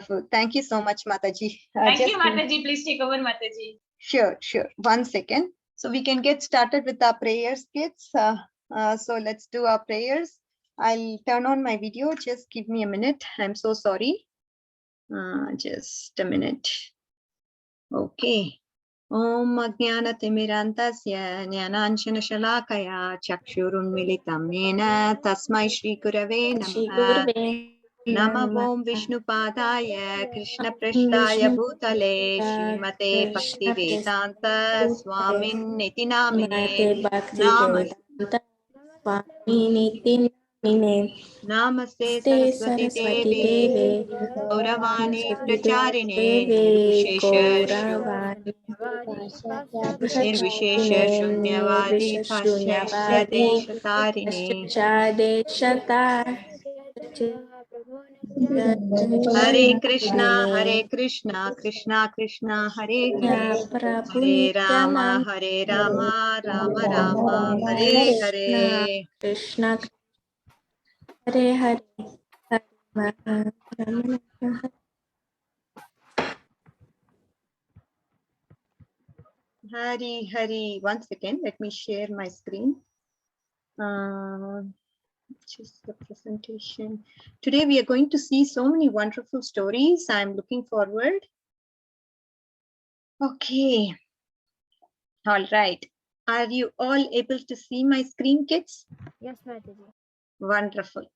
Wonderful. Thank you so much, Mataji. Thank Just you, Mataji. Please take over, Mataji. Sure. 1 second. So we can get started with our prayers, kids. So let's do our prayers. I'll turn on my video. Just give me a minute. I'm so sorry. Just a minute. Okay. Om Ajnanatimirandasya Jnananjanashalakaya Chakshurunmilitam Yena Tasmai Shri Gurave Namaha. Nama Om Vishnupadaya Krishna Prashtaya Bhutale Srimate Bhakti Vedanta Swamin Niti Namine Namaste Saraswati Devi Gauravani Pracharine Nirvishesha Shunyavadi Pasya Deshatarine Hare Krishna, Krishna Krishna, Hare Hare, Hare Rama, Rama Rama, Hare Hare. Krishna, Hare Hare, Hare Hare. 1 second, let me share my screen. Just the presentation. Today we are going to see so many wonderful stories. I'm looking forward. Okay. All right. Are you all able to see my screen, kids? Yes, Mataji. Wonderful.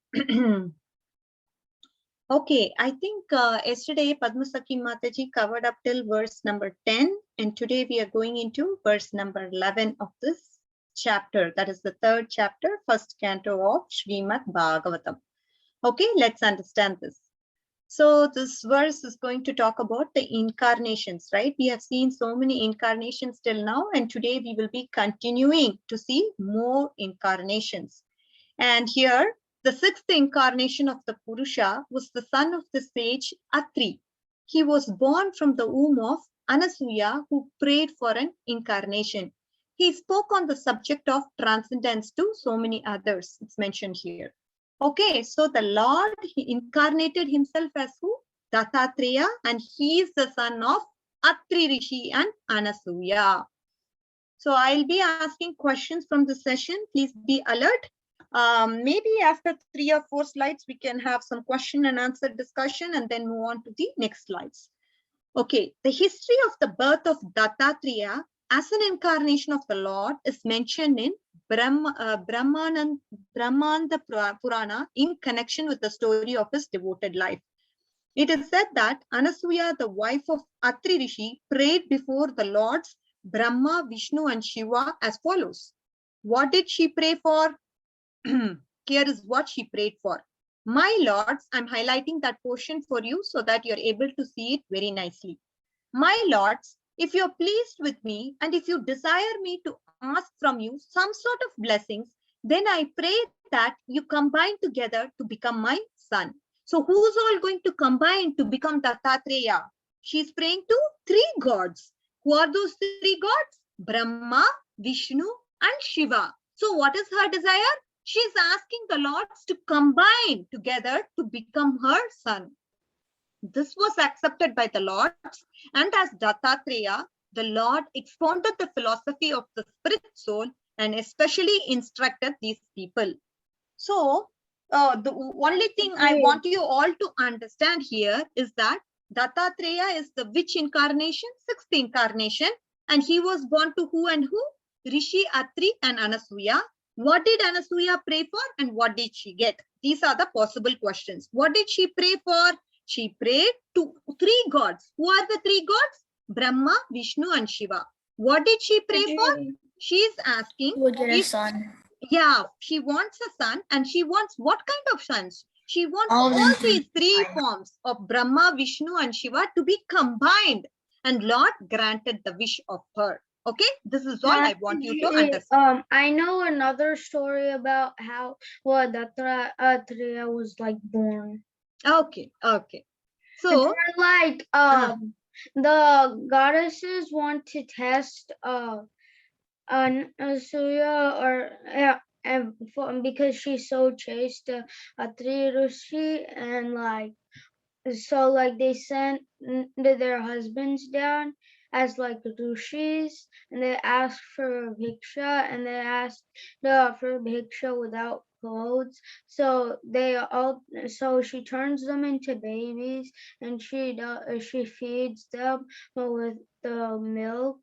Okay, I think yesterday Padmasakhi Mataji covered up till verse number 10, and today we are going into verse number 11 of this chapter. That is the third chapter, first canto of Srimad Bhagavatam. Okay, let's understand this. So this verse is going to talk about the incarnations, right? We have seen so many incarnations till now, and today we will be continuing to see more incarnations. And here, the sixth incarnation of the Purusha was the son of the sage Atri. He was born from the womb of Anasuya, who prayed for an incarnation. He spoke on the subject of transcendence to so many others. It's mentioned here. Okay, so the Lord, he incarnated himself as who? Dattatreya, and he is the son of Atri Rishi and Anasuya. So I'll be asking questions from the session. Please be alert. Maybe after 3 or 4 slides, we can have some question and answer discussion and then move on to the next slides. Okay, the history of the birth of Dattatreya as an incarnation of the Lord is mentioned in Brahmanda Purana in connection with the story of his devoted life. It is said that Anasuya, the wife of Atri Rishi, prayed before the Lords Brahma, Vishnu and Shiva as follows. What did she pray for? Here is what she prayed for. My lords, I'm highlighting that portion for you so that you're able to see it very nicely. My lords, if you're pleased with me and if you desire me to ask from you some sort of blessings, then I pray that you combine together to become my son. So who's all going to combine to become Dattatreya? She's praying to 3 gods. Who are those 3 gods? Brahma, Vishnu and Shiva. So what is her desire? She is asking the lords to combine together to become her son. This was accepted by the lords, and as Dattatreya, the Lord expounded the philosophy of the spirit soul and especially instructed these people. So the only thing I want you all to understand here is that Dattatreya is the which incarnation? 6th incarnation, and he was born to who and who? Rishi, Atri and Anasuya. What did Anasuya pray for and what did she get? These are the possible questions. What did she pray for? She prayed to 3 gods. Who are the 3 gods? Brahma, Vishnu and Shiva. What did she pray for? She is asking. son. Yeah, she wants a son, and she wants what kind of sons? She wants all these 3 forms of Brahma, Vishnu and Shiva to be combined, and Lord granted the wish of her. Okay, this is all I want you to understand. I know another story about how Dattatreya was like born. Okay. So like the goddesses want to test Anasuya because she's so chaste, Atri Rishi, and like so like they sent their husbands down as like rishis, and they asked for bhiksha, and they asked for bhiksha without clothes. So so she turns them into babies, and she feeds them with the milk,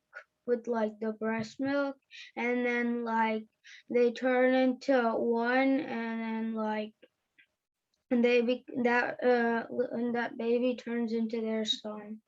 with like the breast milk, and then like they turn into one, and then like and that baby turns into their son.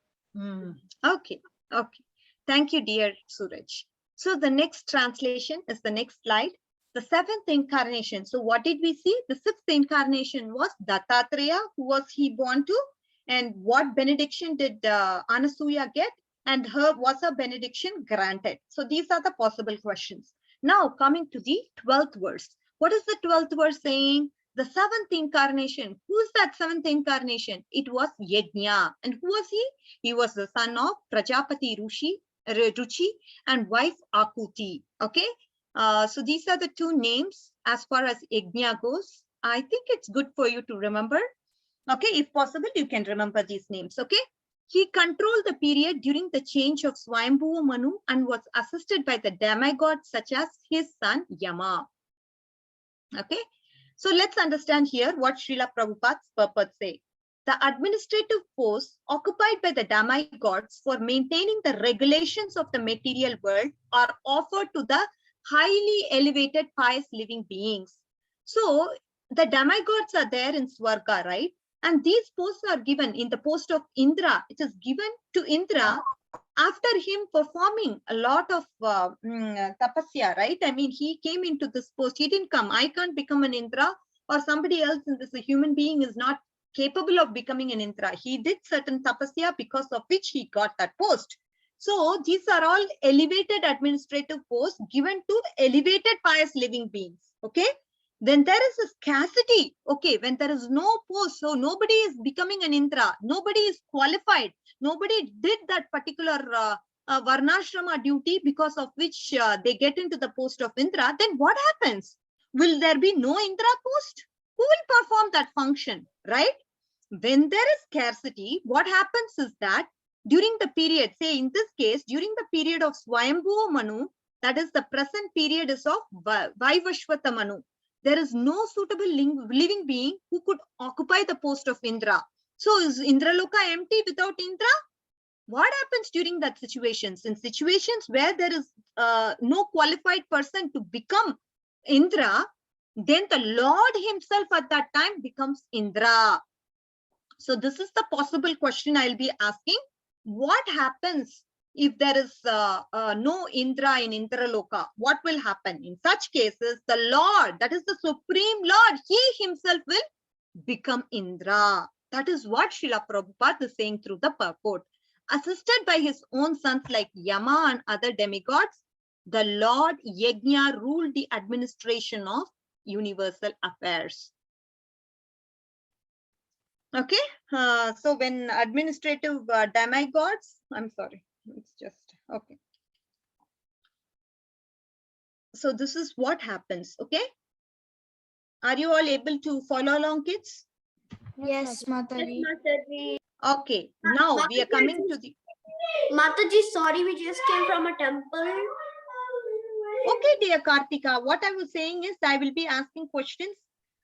Okay, okay. Thank you, dear Suraj. So the next translation is the next slide. The seventh incarnation. So what did we see? The sixth incarnation was Dattatreya. Who was he born to? And what benediction did Anasuya get? And was her benediction granted? So these are the possible questions. Now coming to the 12th verse. What is the 12th verse saying? The seventh incarnation. Who's that seventh incarnation? It was Yajna. And who was he? He was the son of Prajapati Ruchi and wife Akuti. Okay. So these are the two names as far as Yajna goes. I think it's good for you to remember. Okay. If possible, you can remember these names. Okay. He controlled the period during the change of Swayambhuva Manu and was assisted by the demigods such as his son Yama. Okay. So let's understand here what Srila Prabhupada's purport say. The administrative posts occupied by the demigods for maintaining the regulations of the material world are offered to the highly elevated pious living beings. So the demigods are there in Swarga, right? And these posts are given in the post of Indra. It is given to Indra after him performing a lot of tapasya, right? I mean, he came into this post. He didn't come. I can't become an Indra, or somebody else in this, a human being is not capable of becoming an Indra. He did certain tapasya because of which he got that post. So these are all elevated administrative posts given to elevated pious living beings. Okay. Then there is a scarcity. Okay. When there is no post, so nobody is becoming an Indra. Nobody is qualified. Nobody did that particular Varnashrama duty because of which they get into the post of Indra. Then what happens? Will there be no Indra post? Who will perform that function, right? When there is scarcity, what happens is that during the period, say in this case, during the period of Swayambhuva Manu, that is the present period is of Vaivashvata Manu, there is no suitable living being who could occupy the post of Indra. So is Indraloka empty without Indra? What happens during that situations? In situations where there is no qualified person to become Indra, then the Lord himself at that time becomes Indra. So this is the possible question I'll be asking. What happens if there is no Indra in Indraloka? What will happen? In such cases, the Lord, that is the Supreme Lord, he himself will become Indra. That is what Srila Prabhupada is saying through the purport. Assisted by his own sons like Yama and other demigods, the Lord Yajna ruled the administration of universal affairs. Okay, so when administrative demigods, I'm sorry, it's just, okay. So this is what happens, okay? Are you all able to follow along, kids? Yes, Mataji. Okay, now we are coming to the... Mataji, sorry, we just came from a temple. Okay, dear Kartika, what I was saying is I will be asking questions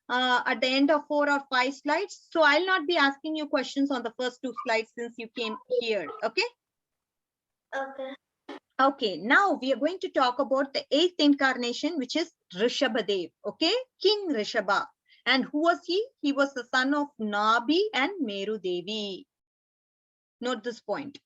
at the end of 4 or 5 slides. So I'll not be asking you questions on the first 2 slides since you came here, okay? Okay. Okay, now we are going to talk about the 8th incarnation, which is Rishabhadev, okay? King Rishabha. And who was he? He was the son of Nabi and Meru Devi. Note this point.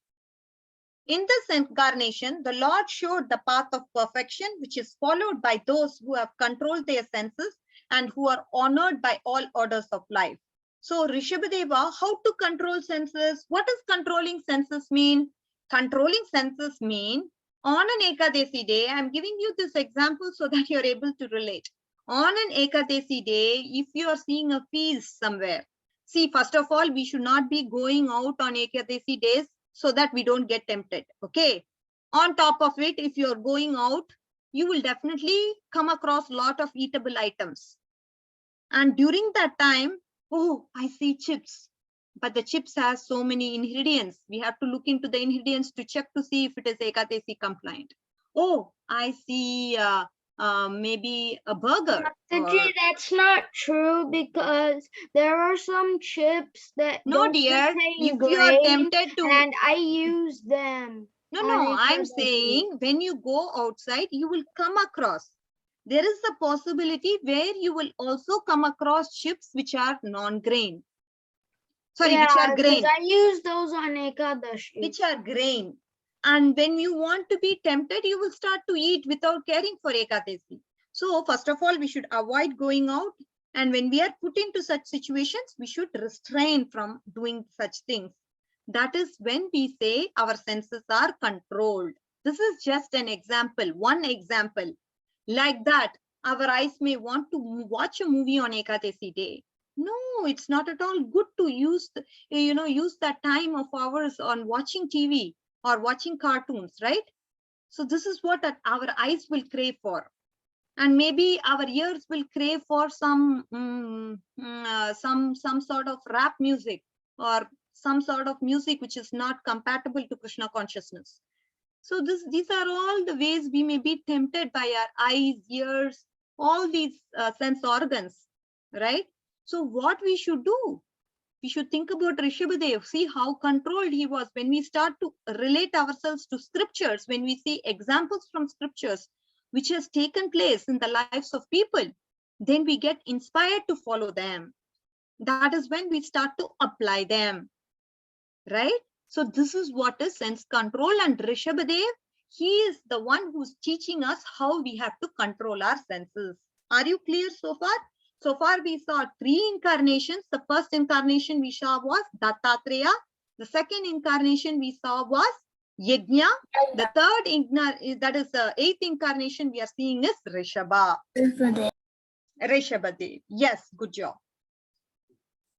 In this incarnation, the Lord showed the path of perfection, which is followed by those who have controlled their senses and who are honored by all orders of life. So Rishabhadeva, how to control senses? What does controlling senses mean? Controlling senses mean on an Ekadesi day, I'm giving you this example so that you're able to relate. On an Ekadesi day, if you are seeing a feast somewhere, see, first of all, we should not be going out on Ekadesi days so that we don't get tempted, okay? On top of it, if you're going out, you will definitely come across a lot of eatable items. And during that time, oh, I see chips. but the chips has so many ingredients. We have to look into the ingredients to check to see if it is Ekadasi compliant. Oh, I see maybe a burger. Mataji, or- that's not true because there are some chips that No, don't dear, contain if you are grain, tempted to... and I use them. No, on I'm Ekadasi. saying when you go outside, you will come across. There is a possibility where you will also come across chips which are non-grain. Sorry, which are 'cause grain. I use those on Ekadashi. Which are grain. And when you want to be tempted, you will start to eat without caring for Ekadasi. So first of all, we should avoid going out. And when we are put into such situations, we should restrain from doing such things. That is when we say our senses are controlled. This is just an example, one example. Like that, our eyes may want to watch a movie on Ekadasi day. No, it's not at all good to use, use that time of ours on watching TV or watching cartoons, right? So this is what our eyes will crave for. And maybe our ears will crave for some sort of rap music or some sort of music which is not compatible to Krishna consciousness. So these are all the ways we may be tempted by our eyes, ears, all these sense organs, right? So what we should do? We should think about Rishabhadev, see how controlled he was. When we start to relate ourselves to scriptures, when we see examples from scriptures, which has taken place in the lives of people, then we get inspired to follow them. That is when we start to apply them, right? So this is what is sense control, and Rishabhadev, he is the one who's teaching us how we have to control our senses. Are you clear so far? So far we saw 3 incarnations. The first incarnation we saw was Dattatreya. The second incarnation we saw was Yajna. The third, that is the 8th incarnation we are seeing is Rishabhadev. Yes, good job.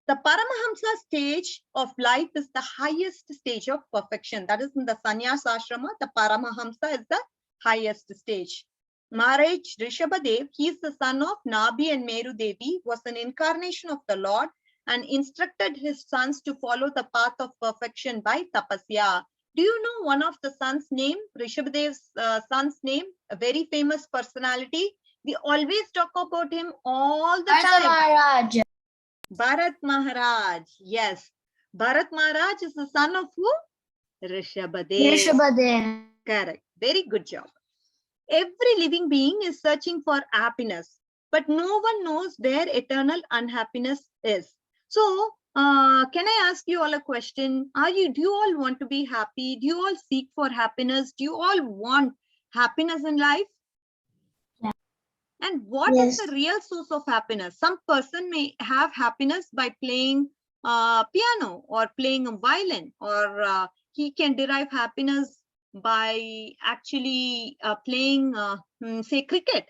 The Paramahamsa stage of life is the highest stage of perfection. That is in the Sannyas Ashrama, the Paramahamsa is the highest stage. Maharaj Rishabhadev, he is the son of Nabi and Meru Devi, was an incarnation of the Lord and instructed his sons to follow the path of perfection by tapasya. Do you know one of the sons' name, Rishabhadev's son's name, a very famous personality? We always talk about him all the time. Maharaj. Bharat Maharaj. Yes. Bharat Maharaj is the son of who? Rishabhadev. Rishabhadev. Correct. Very good job. Every living being is searching for happiness, but no one knows where eternal unhappiness is. So, can I ask you all a question? Do you all want to be happy? Do you all seek for happiness? Do you all want happiness in life? Yeah. And what is Yes. the real source of happiness? Some person may have happiness by playing piano or playing a violin, or he can derive happiness by actually playing, say, cricket.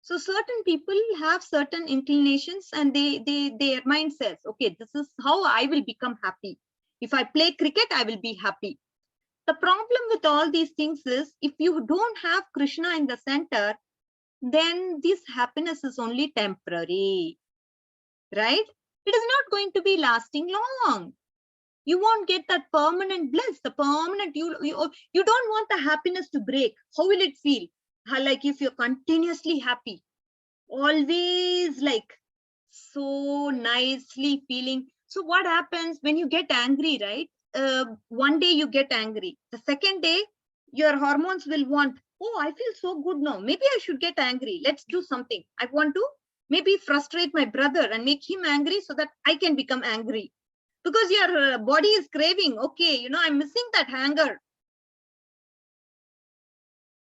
So certain people have certain inclinations, and their mind says, okay, this is how I will become happy. If I play cricket, I will be happy. The problem with all these things is, if you don't have Krishna in the center, then this happiness is only temporary, right? It is not going to be lasting long. You won't get that permanent bliss, the permanent, you don't want the happiness to break. How will it feel? Like if you're continuously happy, always like so nicely feeling. So what happens when you get angry, right? One day you get angry. The second day, your hormones will want, oh, I feel so good now. Maybe I should get angry. Let's do something. I want to maybe frustrate my brother and make him angry so that I can become angry. Because your body is craving, okay, I'm missing that anger.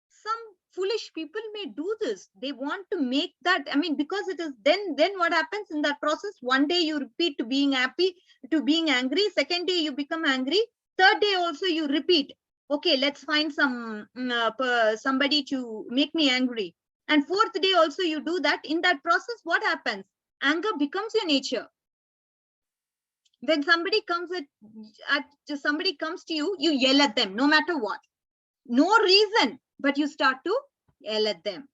Some foolish people may do this. They want to make that, because it is then what happens in that process? One day you repeat to being happy, to being angry. Second day you become angry. Third day also you repeat. Okay, let's find somebody to make me angry. And fourth day also you do that. In that process, what happens? Anger becomes your nature. When somebody comes somebody comes to you, you yell at them, no matter what. No reason, but you start to yell at them.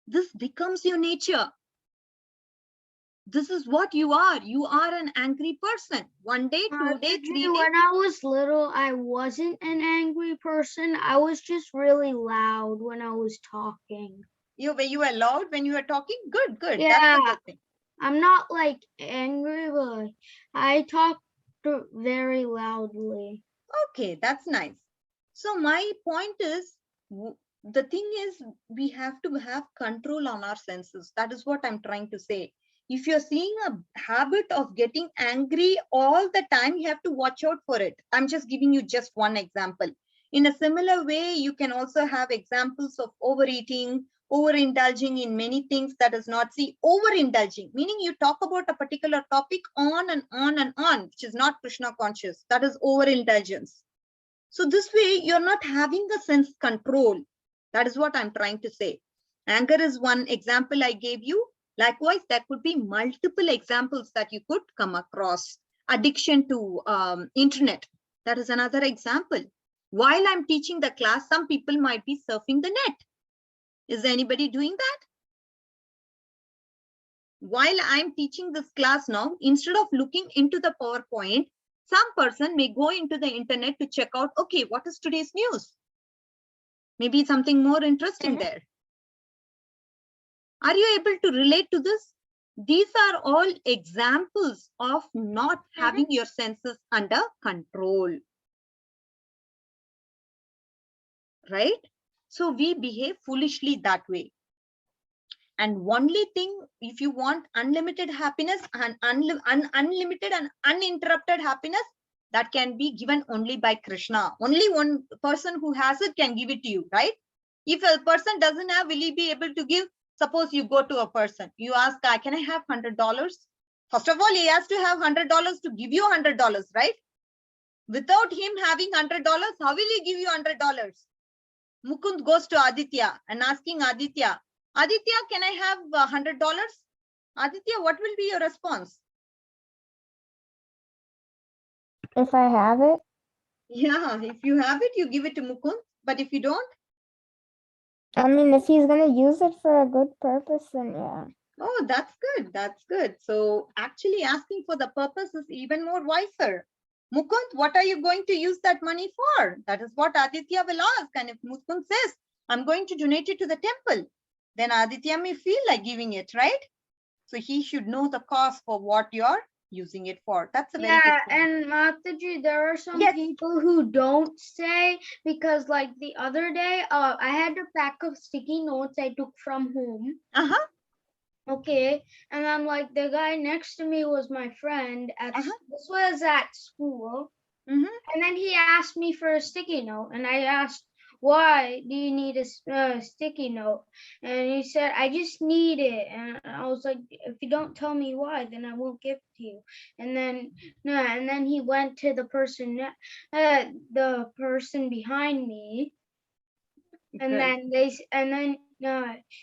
This becomes your nature. This is what you are. You are an angry person. 1 day, 2 day, 3 days. When I was little, I wasn't an angry person. I was just really loud when I was talking. You were loud when you were talking. Good, good. That's Yeah. a good thing. I'm not like angry, but I talk very loudly. Okay, that's nice. So my point is, the thing is, we have to have control on our senses. That is what I'm trying to say. If you're seeing a habit of getting angry all the time, you have to watch out for it. I'm just giving you just one example. In a similar way, you can also have examples of overeating, overindulging in many things. That is not, see, overindulging, meaning you talk about a particular topic on and on and on, which is not Krishna conscious. That is overindulgence. So this way, you're not having a sense control. That is what I'm trying to say. Anger is one example I gave you. Likewise, there could be multiple examples that you could come across. Addiction to internet. That is another example. While I'm teaching the class, some people might be surfing the net. Is anybody doing that? While I'm teaching this class now, instead of looking into the PowerPoint, some person may go into the internet to check out, okay, what is today's news? Maybe something more interesting there. Are you able to relate to this? These are all examples of not having your senses under control. Right? So we behave foolishly that way. And only thing, if you want unlimited happiness and unlimited and uninterrupted happiness, that can be given only by Krishna. Only one person who has it can give it to you, right? If a person doesn't have, will he be able to give? Suppose you go to a person, you ask, can I have $100? First of all, he has to have $100 to give you $100, right? Without him having $100, how will he give you $100? Mukund goes to Aditya and asking Aditya, Aditya, can I have $100? Aditya, what will be your response? If I have it? Yeah, if you have it, you give it to Mukund. But if you don't? I mean, if he's going to use it for a good purpose, then yeah. Oh, that's good. That's good. So actually asking for the purpose is even more wiser. Mukund, what are you going to use that money for? That is what Aditya will ask. And if Mukund says, I'm going to donate it to the temple, then Aditya may feel like giving it, right? So he should know the cost for what you're using it for. That's a very good point. And Mataji, there are some Yes. people who don't say, because like the other day, I had a pack of sticky notes I took from home. Uh-huh. Okay, and then like the guy next to me was my friend at this was at school. Mhm. And then he asked me for a sticky note, and I asked, why do you need a sticky note? And he said, I just need it. And I was like, if you don't tell me why, then I won't give it to you. And then he went to the person behind me, and Good. then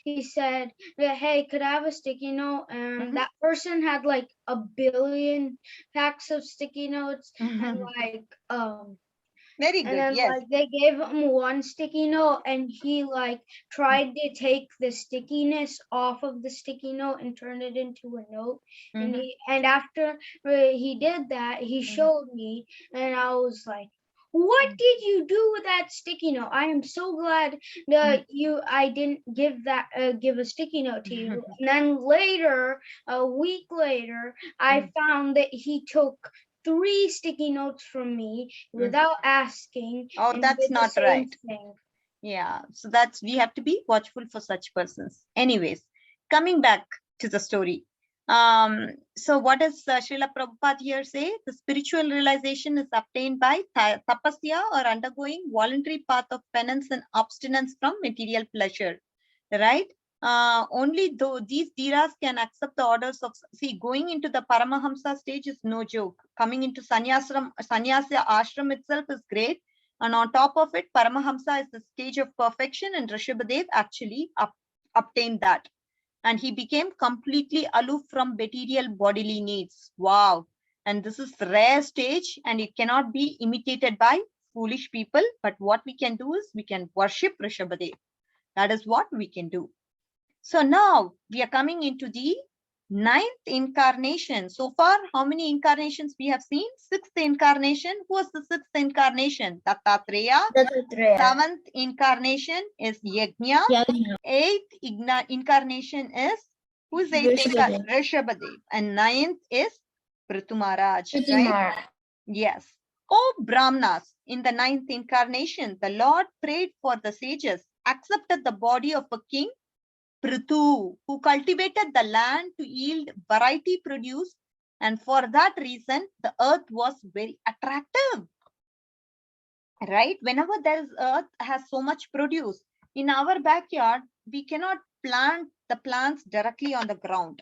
he said, hey, could I have a sticky note? And Mhm. that person had like 1 billion packs of sticky notes. And like Very and good. then Yes. like they gave him one sticky note, and he like tried to take the stickiness off of the sticky note and turn it into a note. Mhm. And after he did that, he showed me, and I was like, what did you do with that sticky note? I am so glad that I didn't give a sticky note to you. And then later, a week later, I found that he took 3 sticky notes from me without asking. Oh, and that's did the not same right. thing. Yeah, so we have to be watchful for such persons. Anyways, coming back to the story. So what does Srila Prabhupada here say? The spiritual realization is obtained by tapasya, or undergoing voluntary path of penance and abstinence from material pleasure, right? Only though these dhiras can accept the orders of, see, going into the Paramahamsa stage is no joke. Coming into sannyasa ashram itself is great. And on top of it, Paramahamsa is the stage of perfection, and Rishabhadev actually obtained that. And he became completely aloof from material bodily needs. Wow. And this is the rare stage, and it cannot be imitated by foolish people. But what we can do is we can worship Rishabhadev. That is what we can do. So now we are coming into the Ninth incarnation. So far, how many incarnations we have seen? Sixth incarnation. Who was the sixth incarnation? Dattatreya. Seventh incarnation is Yajna. Eighth incarnation is, who is eighth incarnation? Rishabhadev. And ninth is Prithu Maharaj, right? Yes. Oh, Brahmanas, in the ninth incarnation, the Lord prayed for the sages, accepted the body of a king, Prithu, who cultivated the land to yield variety produce, and for that reason, the earth was very attractive. Right? Whenever there is earth has so much produce, in our backyard, we cannot plant the plants directly on the ground.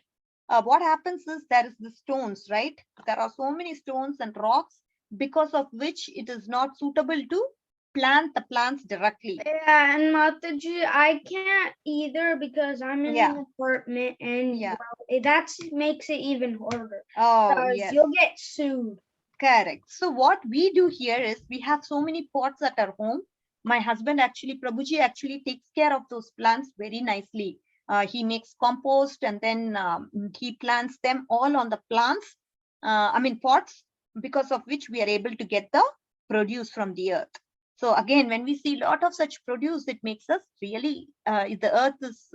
What happens is there is the stones, right? There are so many stones and rocks because of which it is not suitable to plant the plants directly. Yeah, and Mataji, I can't either because I'm in Yeah. an apartment and Yeah. that makes it even harder. Oh, Because yes. you'll get sued. Correct. So what we do here is we have so many pots at our home. My husband actually, Prabhuji actually takes care of those plants very nicely. He makes compost and then he plants them all on the plants, pots, because of which we are able to get the produce from the earth. So again, when we see a lot of such produce, it makes us really, the earth is,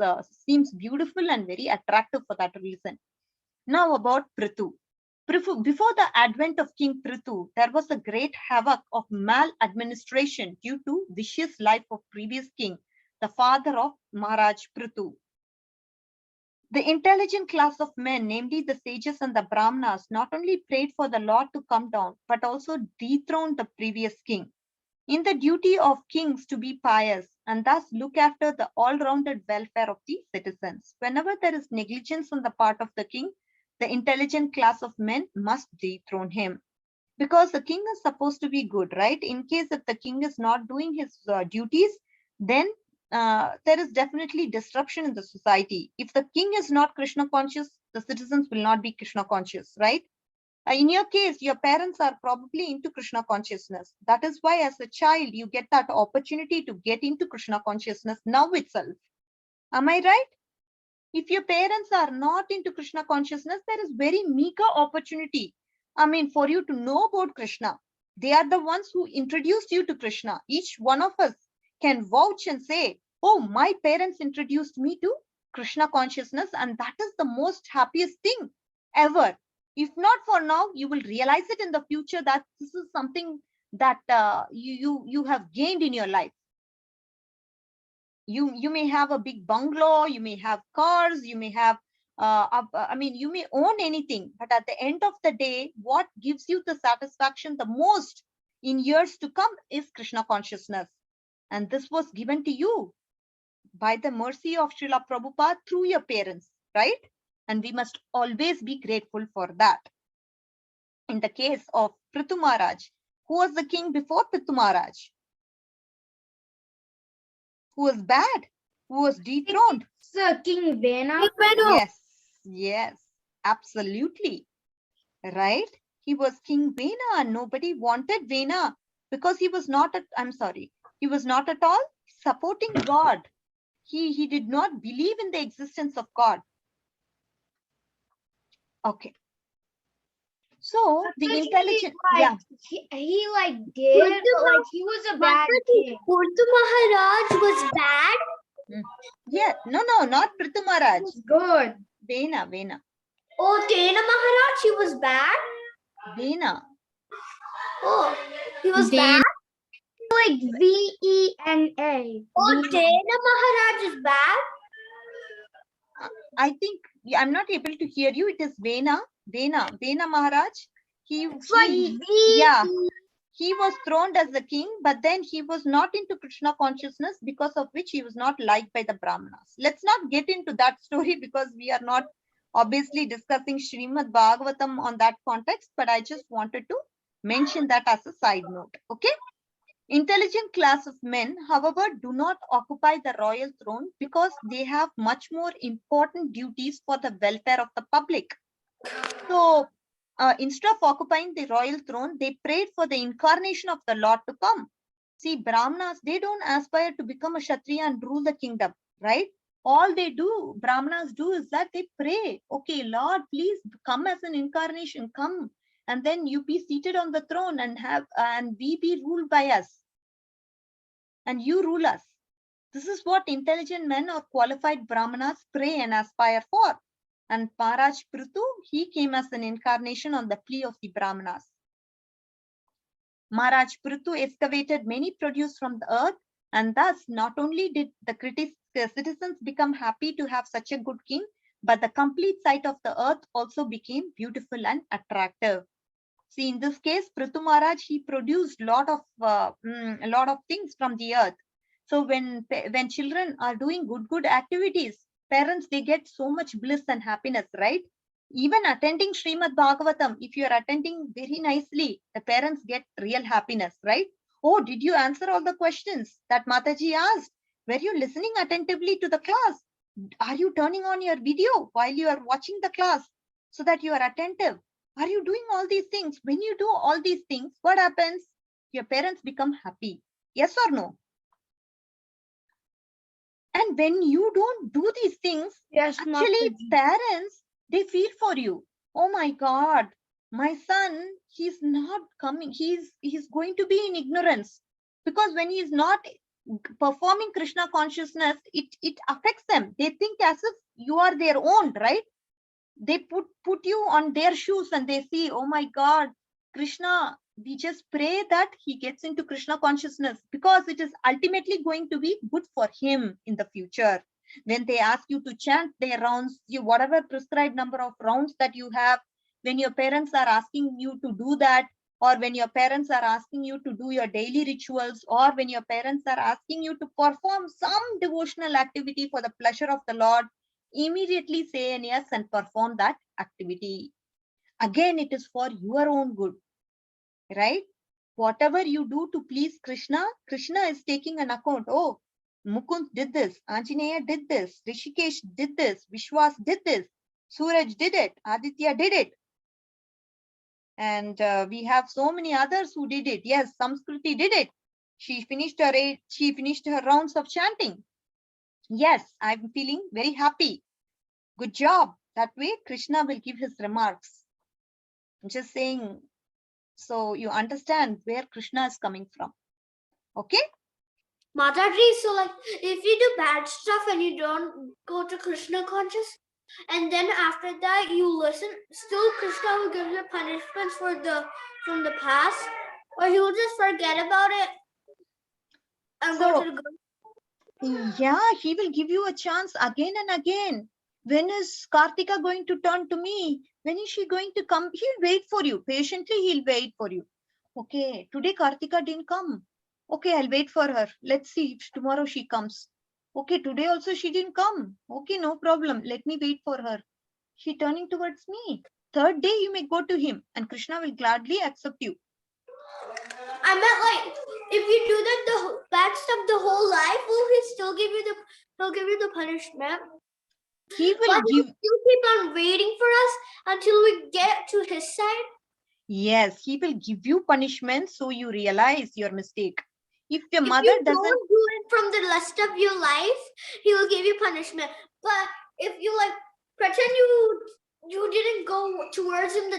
seems beautiful and very attractive for that reason. Now about Prithu. Before the advent of King Prithu, there was a great havoc of maladministration due to vicious life of previous king, the father of Maharaj Prithu. The intelligent class of men, namely the sages and the Brahmanas, not only prayed for the Lord to come down, but also dethroned the previous king. In the duty of kings to be pious and thus look after the all-rounded welfare of the citizens. Whenever there is negligence on the part of the king, the intelligent class of men must dethrone him. Because the king is supposed to be good, right? In case if the king is not doing his duties, then there is definitely disruption in the society. If the king is not Krishna conscious, the citizens will not be Krishna conscious, right? In your case, your parents are probably into Krishna consciousness. That is why as a child, you get that opportunity to get into Krishna consciousness now itself. Am I right? If your parents are not into Krishna consciousness, there is very meager opportunity. For you to know about Krishna. They are the ones who introduced you to Krishna. Each one of us can vouch and say, oh, my parents introduced me to Krishna consciousness, and that is the most happiest thing ever. If not for now, you will realize it in the future that this is something that you have gained in your life. You may have a big bungalow, you may have cars, you may have, you may own anything, but at the end of the day, what gives you the satisfaction the most in years to come is Krishna consciousness. And this was given to you by the mercy of Srila Prabhupada through your parents, right? And we must always be grateful for that. In the case of Prithu Maharaj, who was the king before Prithu Maharaj? Who was bad? Who was dethroned? So King Vena. Yes, absolutely. Right? He was King Vena. Nobody wanted Vena because he was not at all supporting God. He did not believe in the existence of God. Okay. So the intelligent, yeah. He did, but he was a bad king. Prithu Maharaj was bad. Yeah, no, not Prithu Maharaj. Good. Vena. Oh, Tena Maharaj, he was bad. Vena. Oh, he was bad. Like VENA. Oh, Tena Maharaj is bad. I think I'm not able to hear you. It is Vena Maharaj. He was throned as the king, but then he was not into Krishna consciousness, because of which he was not liked by the Brahmanas. Let's not get into that story because we are not obviously discussing Srimad Bhagavatam on that context, but I just wanted to mention that as a side note. Okay. Intelligent class of men, however, do not occupy the royal throne because they have much more important duties for the welfare of the public. So instead of occupying the royal throne, they prayed for the incarnation of the Lord to come. See, Brahmanas, they don't aspire to become a Kshatriya and rule the kingdom, right? All they do, Brahmanas do, is that they pray. Okay, Lord, please come as an incarnation, come. And then you be seated on the throne and we be ruled by us. And you rule us. This is what intelligent men or qualified Brahmanas pray and aspire for. And Maharaj Prithu, he came as an incarnation on the plea of the Brahmanas. Maharaj Prithu excavated many produce from the earth, and thus not only did the citizens become happy to have such a good king, but the complete site of the earth also became beautiful and attractive. See, in this case, Prithu Maharaj, he produced a lot of things from the earth. So when children are doing good activities, parents, they get so much bliss and happiness, right? Even attending Srimad Bhagavatam, if you are attending very nicely, the parents get real happiness, right? Oh, did you answer all the questions that Mataji asked? Were you listening attentively to the class? Are you turning on your video while you are watching the class so that you are attentive? Are you doing all these things? When you do all these things, what happens? Your parents become happy. Yes or no? And when you don't do these things, Yes, actually Mataji. parents, they feel for you. Oh my God, my son, he's not coming. He's going to be in ignorance, because when he's not performing Krishna consciousness, it affects them. They think as if you are their own, right? They put you on their shoes and they see, oh my God, Krishna, we just pray that he gets into Krishna consciousness, because it is ultimately going to be good for him in the future. When they ask you to chant their rounds, whatever prescribed number of rounds that you have, when your parents are asking you to do that, or when your parents are asking you to do your daily rituals, or when your parents are asking you to perform some devotional activity for the pleasure of the Lord, immediately say an yes and perform that activity. Again, it is for your own good, right? Whatever you do to please Krishna, Krishna is taking an account. Oh, Mukund did this, Anjaneya did this, Rishikesh did this, Vishwas did this, Suraj did it, Aditya did it. And we have so many others who did it. Yes, Samskriti did it. She finished her rounds of chanting. Yes, I'm feeling very happy. Good job. That way, Krishna will give his remarks. I'm just saying, so you understand where Krishna is coming from. Okay? Mataji, so like if you do bad stuff and you don't go to Krishna conscious, and then after that you listen, still Krishna will give you punishments from the past, or he will just forget about it and go So, to the good. yeah, he will give you a chance again and again. When is Kartika going to turn to me? When is she going to come? He'll wait for you. Patiently, he'll wait for you. Okay, today Kartika didn't come. Okay, I'll wait for her. Let's see if tomorrow she comes. Okay, today also she didn't come. Okay, no problem. Let me wait for her. She turning towards me. Third day, you may go to him and Krishna will gladly accept you. I meant like if you do that the bad stuff the whole life, will he still give you the punishment? He will But give. he'll keep on waiting for us until we get to his side. Yes, he will give you punishment so you realize your mistake. If your If mother you doesn't. don't do it from the rest of your life, he will give you punishment. But if you like pretend you didn't go towards him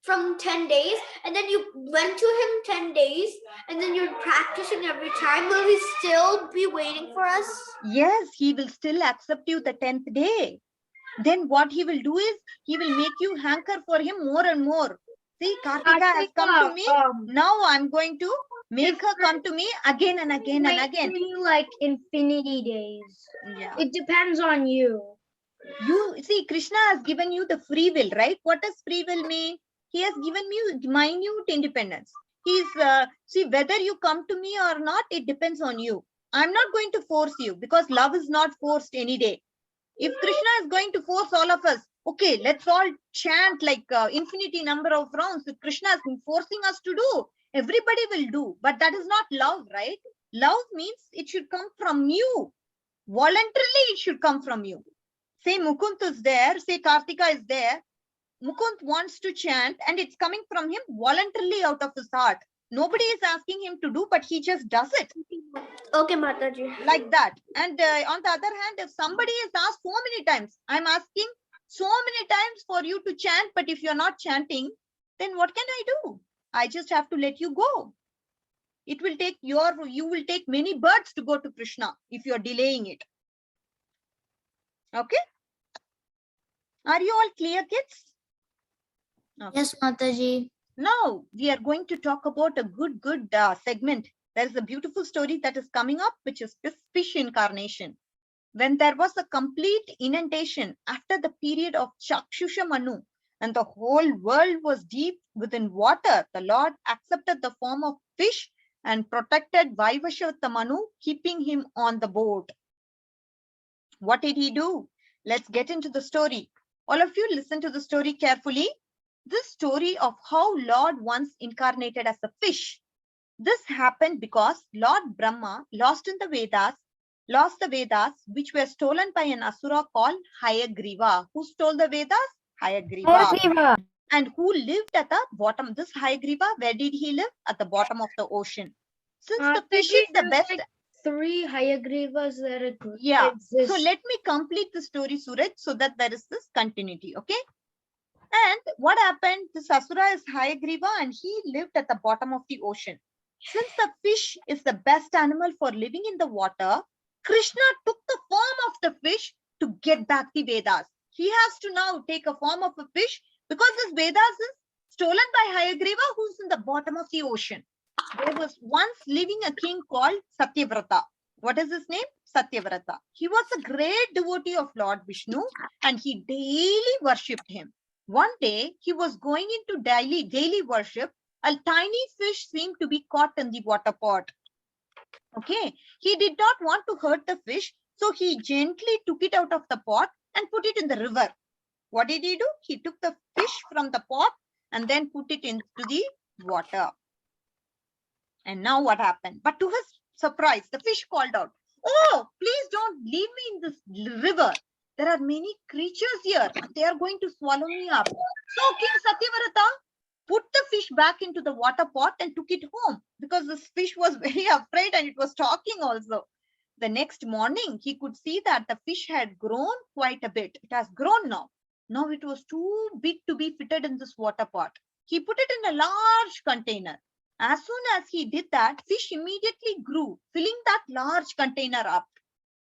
from 10 days, and then you went to him 10 days, and then you're practicing every time, will he still be waiting for us? Yes, he will still accept you the 10th day. Then what he will do is, he will make you hanker for him more and more. See, Kartika has come to me. Now I'm going to make her come to me again and again and again. Like infinity days. Yeah. It depends on you. You see, Krishna has given you the free will, right? What does free will mean? He has given you minute independence. He's see, whether you come to me or not, it depends on you. I'm not going to force you, because love is not forced any day. If Krishna is going to force all of us, okay, let's all chant like infinity number of rounds. If Krishna is forcing us to do, everybody will do. But that is not love, right? Love means it should come from you. Voluntarily, it should come from you. Say Mukund is there, say Kartika is there. Mukund wants to chant and it's coming from him voluntarily out of his heart. Nobody is asking him to do, but he just does it Okay, Mataji. like that. And on the other hand, if somebody is asked so many times, I'm asking so many times for you to chant, but if you're not chanting, then what can I do? I just have to let you go. It will take you will take many birds to go to Krishna if you're delaying it. Okay? Are you all clear, kids? Okay. Yes, Mataji. Now we are going to talk about a good segment. There is a beautiful story that is coming up, which is this fish incarnation. When there was a complete inundation after the period of Chakshusha Manu, and the whole world was deep within water, the Lord accepted the form of fish and protected Vaivashvata Manu, keeping him on the boat. What did he do? Let's get into the story. All of you listen to the story carefully. This story of how Lord once incarnated as a fish. This happened because Lord Brahma lost the Vedas, which were stolen by an asura called Hayagriva. Who stole the Vedas? Hayagriva. Hayagriva. And who lived at the bottom? This Hayagriva, where did he live? At the bottom of the ocean. Since the fish is the best. Like 3 Hayagrivas that Yeah. exist. So let me complete the story, Suraj, so that there is this continuity. Okay. And what happened? This asura is Hayagriva and he lived at the bottom of the ocean. Since the fish is the best animal for living in the water, Krishna took the form of the fish to get back the Vedas. He has to now take a form of a fish because this Vedas is stolen by Hayagriva, who's in the bottom of the ocean. There was once living a king called Satyavrata. What is his name? Satyavrata. He was a great devotee of Lord Vishnu and he daily worshipped him. One day, he was going into daily worship. A tiny fish seemed to be caught in the water pot. Okay, he did not want to hurt the fish, so he gently took it out of the pot and put it in the river. What did he do? He took the fish from the pot and then put it into the water. And now what happened? But to his surprise, the fish called out, "Oh, please don't leave me in this river. There are many creatures here and they are going to swallow me up." So King Satyavrata put the fish back into the water pot and took it home because this fish was very afraid and it was talking also. The next morning, he could see that the fish had grown quite a bit. It has grown now. Now it was too big to be fitted in this water pot. He put it in a large container. As soon as he did that, fish immediately grew, filling that large container up.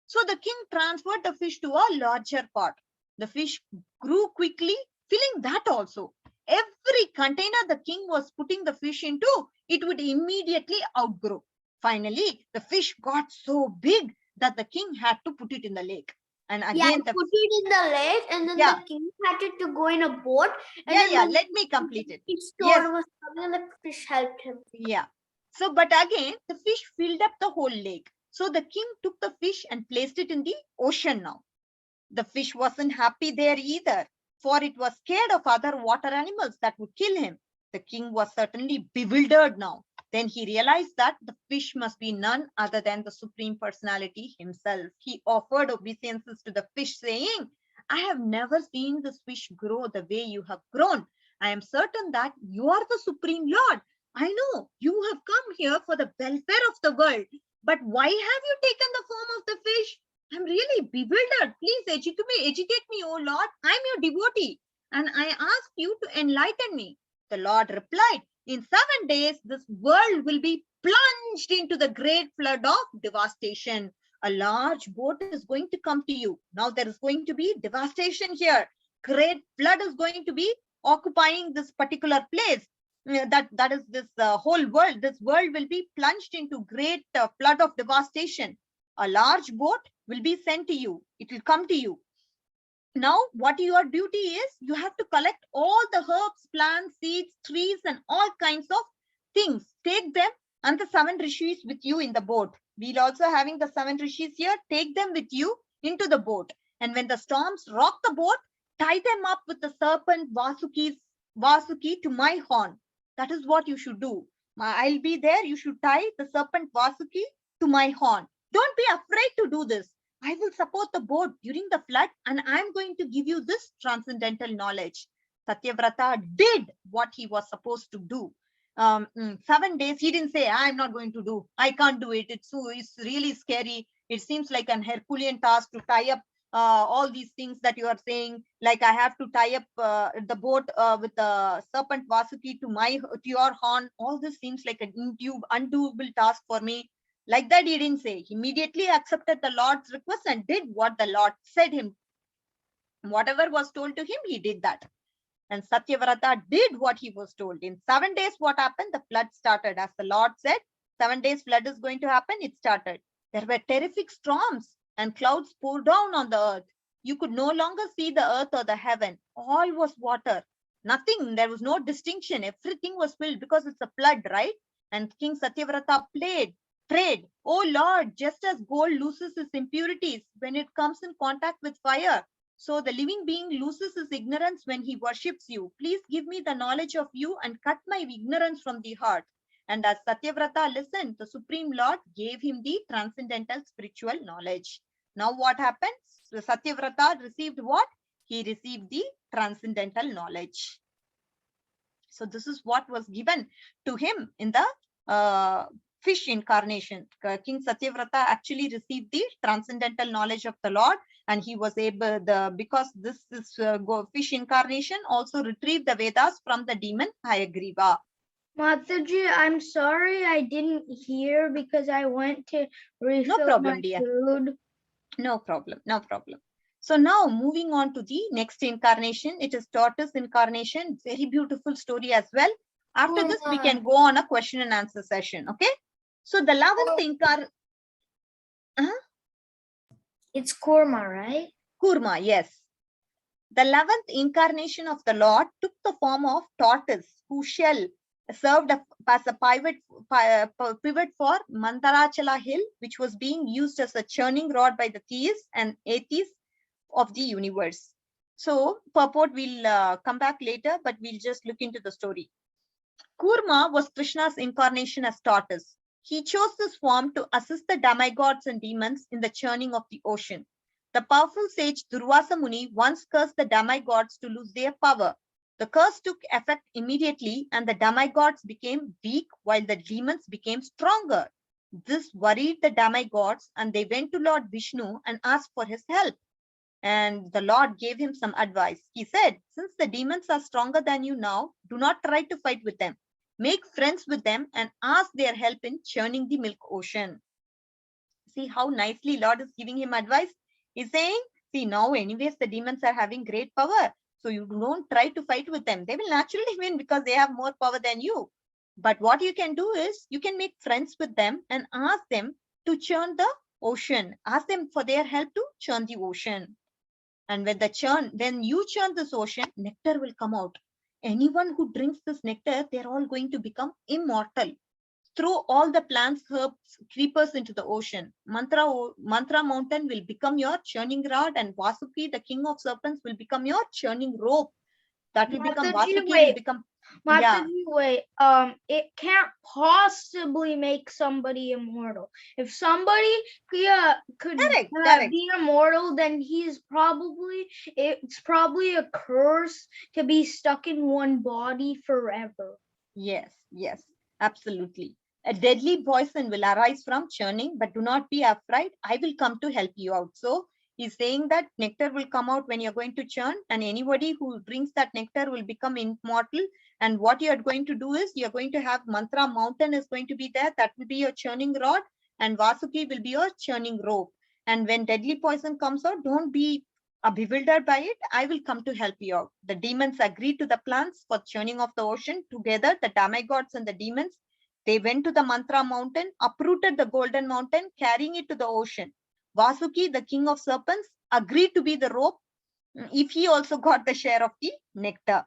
So the king transferred the fish to a larger pot. The fish grew quickly, filling that also. Every container the king was putting the fish into, it would immediately outgrow. Finally, the fish got so big that the king had to put it in the lake. And Yeah, again, put it in the lake, and then Yeah. the king had to go in a boat. And then let me complete it. His Yes. store was coming, and the fish helped him. Yeah. So, but again, the fish filled up the whole lake. So the king took the fish and placed it in the ocean now. The fish wasn't happy there either, for it was scared of other water animals that would kill him. The king was certainly bewildered now. Then he realized that the fish must be none other than the Supreme Personality himself. He offered obeisances to the fish, saying, "I have never seen this fish grow the way you have grown. I am certain that you are the Supreme Lord. I know you have come here for the welfare of the world. But why have you taken the form of the fish? I'm really bewildered. Please educate me, oh Lord. I'm your devotee, and I ask you to enlighten me." The Lord replied, "In 7 days, this world will be plunged into the great flood of devastation. A large boat is going to come to you. Now there is going to be devastation here. Great flood is going to be occupying this particular place. That is this whole world. This world will be plunged into great flood of devastation. A large boat will be sent to you. It will come to you. Now, what your duty is, you have to collect all the herbs, plants, seeds, trees, and all kinds of things. Take them and the 7 rishis with you in the boat. We're also having the 7 rishis here. Take them with you into the boat. And when the storms rock the boat, tie them up with the serpent Vasuki to my horn. That is what you should do. I'll be there. You should tie the serpent Vasuki to my horn. Don't be afraid to do this. I will support the boat during the flood, and I'm going to give you this transcendental knowledge." Satyavrata did what he was supposed to do. 7 days, he didn't say, I'm not going to do, I can't do it. It's really scary. It seems like an Herculean task to tie up all these things that you are saying. Like I have to tie up the boat with the serpent Vasuki to your horn. All this seems like an undoable task for me. Like that, he didn't say. He immediately accepted the Lord's request and did what the Lord said him. Whatever was told to him, he did that. And Satyavrata did what he was told. In 7 days, what happened? The flood started. As the Lord said, 7 days flood is going to happen. It started. There were terrific storms and clouds poured down on the earth. You could no longer see the earth or the heaven. All was water. Nothing. There was no distinction. Everything was filled because it's a flood, right? And King Satyavrata prayed, oh Lord, just as gold loses its impurities when it comes in contact with fire, so the living being loses his ignorance when he worships you. Please give me the knowledge of you and cut my ignorance from the heart. And as Satyavrata listened, the Supreme Lord gave him the transcendental spiritual knowledge. Now what happens? So Satyavrata received what? He received the transcendental knowledge. So this is what was given to him in the fish incarnation. King Satyavrata actually received the transcendental knowledge of the Lord, and he was able, because this is fish incarnation also retrieved the Vedas from the demon Hayagriva. Mataji, I'm sorry I didn't hear because I went to refill problem, my dear. food. No problem, no problem. So now moving on to the next incarnation, it is tortoise incarnation. Very beautiful story as well. After this, we can go on a question and answer session. Okay. So the 11th incarnation. It's Kurma, right? Kurma, yes. The 11th incarnation of the Lord took the form of tortoise, whose shell served as a pivot for Mantarachala hill, which was being used as a churning rod by the theists and atheists of the universe. So purport we'll come back later, but we'll just look into the story. Kurma was Krishna's incarnation as tortoise. He chose this form to assist the demigods and demons in the churning of the ocean. The powerful sage Durvasa Muni once cursed the demigods to lose their power. The curse took effect immediately, and the demigods became weak while the demons became stronger. This worried the demigods, and they went to Lord Vishnu and asked for his help. And the Lord gave him some advice. He said, since the demons are stronger than you now, do not try to fight with them. Make friends with them and ask their help in churning the milk ocean. See how nicely Lord is giving him advice. He's saying, see, now anyways, the demons are having great power. So you don't try to fight with them. They will naturally win because they have more power than you. But what you can do is you can make friends with them and ask them to churn the ocean. Ask them for their help to churn the ocean. And when you churn this ocean, nectar will come out. Anyone who drinks this nectar, they're all going to become immortal. Throw all the plants, herbs, creepers into the ocean. Mantra mountain will become your churning rod, and Vasuki, the king of serpents, will become your churning rope. That will become Vasuki will become. Mataji, wait. It can't possibly make somebody immortal. If somebody could be immortal, then it's probably a curse to be stuck in one body forever. Yes, absolutely. A deadly poison will arise from churning, but do not be afraid. I will come to help you out. So he's saying that nectar will come out when you're going to churn, and anybody who drinks that nectar will become immortal. And what you're going to do is you're going to have Mantra mountain is going to be there. That will be your churning rod, and Vasuki will be your churning rope. And when deadly poison comes out, don't be bewildered by it. I will come to help you out. The demons agreed to the plans for churning of the ocean. Together, the demigods and the demons, they went to the Mantra mountain, uprooted the golden mountain, carrying it to the ocean. Vasuki, the king of serpents, agreed to be the rope if he also got the share of the nectar.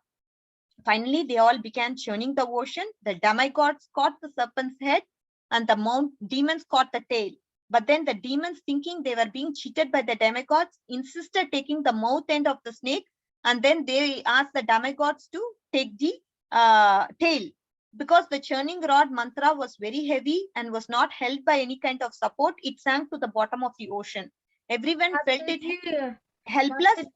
Finally, they all began churning the ocean. The demigods caught the serpent's head, and the demons caught the tail. But then the demons, thinking they were being cheated by the demigods, insisted taking the mouth end of the snake, and then they asked the demigods to take the tail. Because the churning rod mantra was very heavy and was not held by any kind of support, it sank to the bottom of the ocean. Everyone felt it helpless.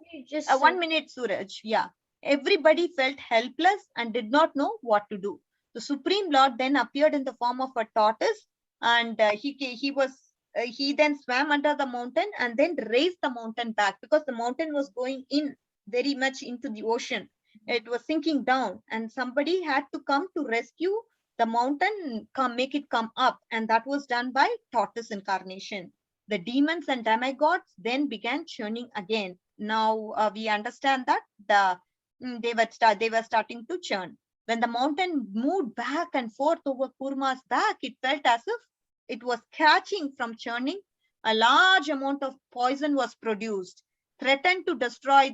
1 minute, Suraj. Yeah. Everybody felt helpless and did not know what to do. The Supreme Lord then appeared in the form of a tortoise, and he then swam under the mountain and then raised the mountain back, because the mountain was going in very much into the ocean. It was sinking down, and somebody had to come to rescue the mountain, make it come up, and that was done by tortoise incarnation. The demons and demigods then began churning again. Now we understand that they were starting to churn. When the mountain moved back and forth over Kurma's back, it felt as if it was catching from churning. A large amount of poison was produced. It threatened to destroy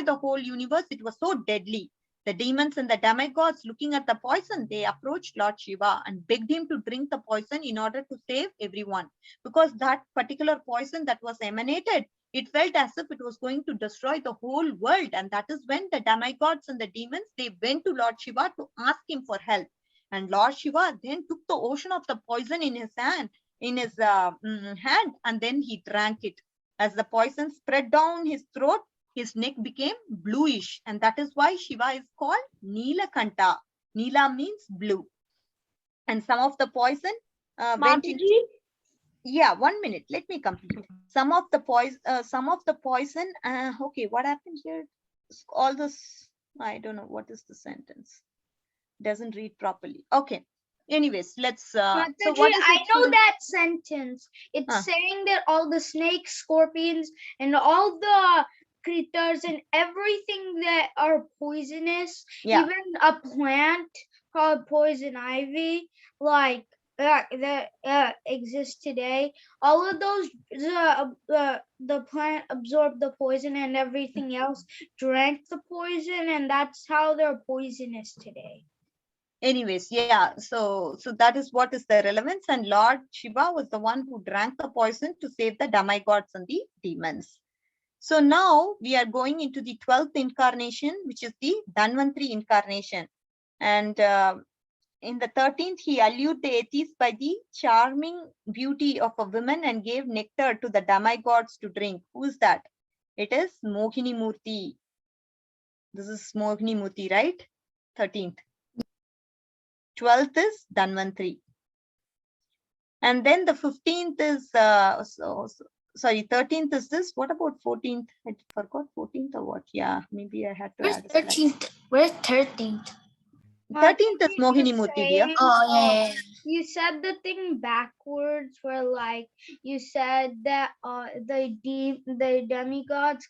the whole universe. It was so deadly. The demons and the demigods, looking at the poison, they approached Lord Shiva and begged him to drink the poison in order to save everyone. Because that particular poison that was emanated, it felt as if it was going to destroy the whole world. And that is when the demigods and the demons, they went to Lord Shiva to ask him for help. And Lord Shiva then took the ocean of the poison in his hand, and then he drank it. As the poison spread down his throat, his neck became bluish, and that is why Shiva is called Neelakanta. Neela means blue. And some of the poison went into... Yeah, 1 minute. Let me complete. Some of the poison. Okay, what happened here? All this, I don't know what is the sentence. Doesn't read properly. Okay. Anyways, let's. Mataji, So what is I it, know students? that sentence. It's saying that all the snakes, scorpions, and all the critters and everything that are poisonous, Yeah. even a plant called poison ivy, like that exists today. All of those, the plant absorbed the poison, and everything else drank the poison, and that's how they're poisonous today. Anyways, yeah, so that is what is the relevance, and Lord Shiva was the one who drank the poison to save the demigods and the demons. So now we are going into the 12th incarnation, which is the Dhanvantri incarnation. And in the 13th, he allured the atheists by the charming beauty of a woman and gave nectar to the demigods to drink. Who is that? It is Mohini Murti. This is Mohini Murti, right? 13th. 12th is Dhanvantri. And then the 15th is, sorry, 13th is this. What about 14th? I forgot 14th or what? Yeah, maybe I had to Where's add a slide. 13th? Where's 13th? 13th is Mohini Murti, dear. Oh, yeah. You said the thing backwards, where like you said that the demigods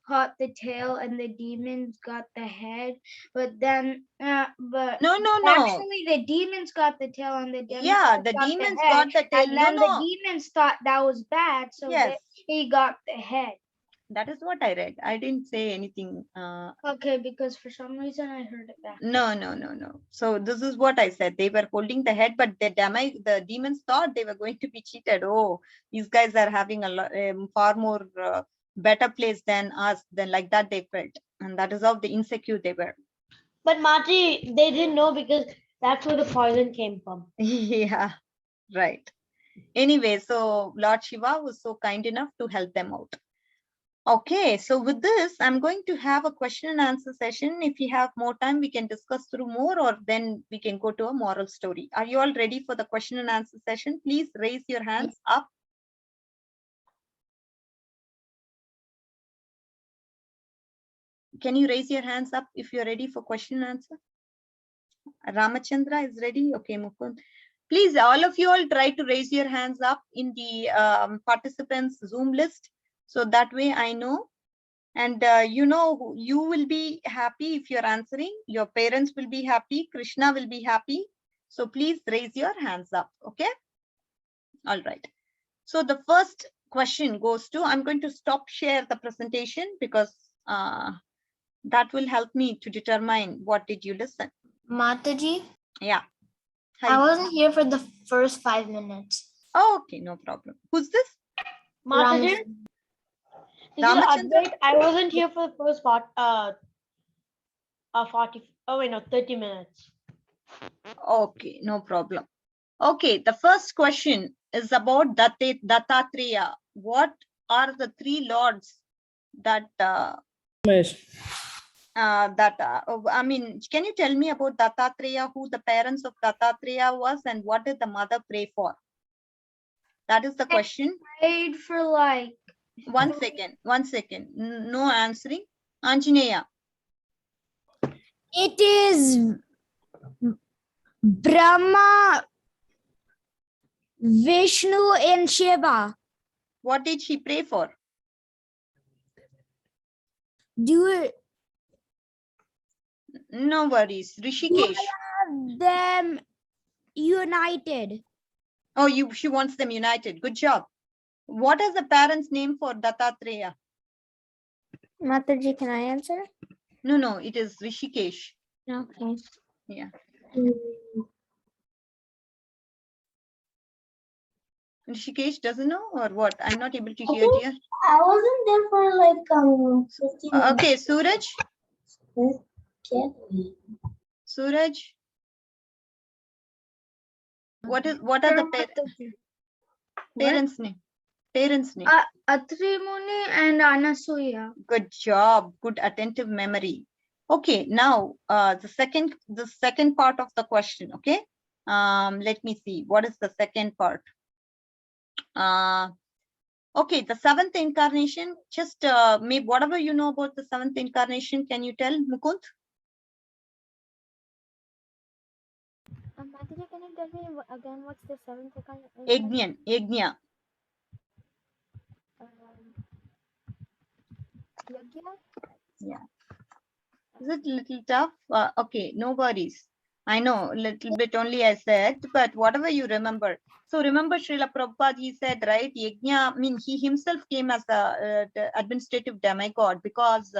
caught the tail and the demons got the head, but then but No. actually the demons got the tail and the demigods Yeah, the got demons the head, got the tail. and then No. the demons thought that was bad, so Yes, he got the head. that is what I read. I didn't say anything. Okay, because for some reason I heard it back. No. So this is what I said. They were holding the head, but the demons thought they were going to be cheated. Oh, these guys are having a far more better place than us. Then like that they felt, and that is how the insecure they were. But Mati, they didn't know because that's where the poison came from. Yeah, right. Anyway, so Lord Shiva was so kind enough to help them out. Okay, so with this, I'm going to have a question and answer session. If we have more time, we can discuss through more, or then we can go to a moral story. Are you all ready for the question and answer session? Please raise your hands up. Can you raise your hands up if you're ready for question and answer? Ramachandra is ready. Okay, Mukund. Please, all of you all try to raise your hands up in the participants Zoom list. So that way I know. And you know, you will be happy if you're answering. Your parents will be happy. Krishna will be happy. So please raise your hands up. Okay. All right. So the first question goes to, I'm going to stop share the presentation because that will help me to determine what did you listen. Mataji, Yeah. I Hi. wasn't here for the first 5 minutes. Okay, no problem. Who's this? Mataji, Ramesh. this is an Ramachandra? update. I wasn't here for the first part. 30 minutes. Okay, no problem. Okay, the first question is about Dattatreya. What are the three lords that I mean, can you tell me about Dattatreya, who the parents of Dattatreya was, and what did the mother pray for? That is the question. Prayed for like 1 second, 1 second. No answering. Anjaneya, It is Brahma, Vishnu, and Shiva. what did she pray for? Do it. No worries. Rishikesh. Them united. Oh, she wants them united. Good job. What is the parents' name for Dattatreya? Mataji, can I answer? No, it is Rishikesh. Okay. Yeah. Rishikesh doesn't know or what? I'm not able to hear, dear. I wasn't there for like 15 Okay, Suraj. minutes. Suraj. What are the parents' name? Parents' name. Atri Muni and Anasuya. Good job. Good attentive memory. Okay, now the second part of the question. Okay. Let me see. What is the second part? Okay, the seventh incarnation. Just maybe whatever you know about the seventh incarnation, can you tell, Mukund? Mataji, can you tell me again what's the seventh? Yajna. Yajna? Is it a little tough? Okay, no worries. I know a little bit only I said, but whatever you remember. So remember Srila Prabhupada, he said, right, Yajna, I mean, he himself came as the administrative demigod because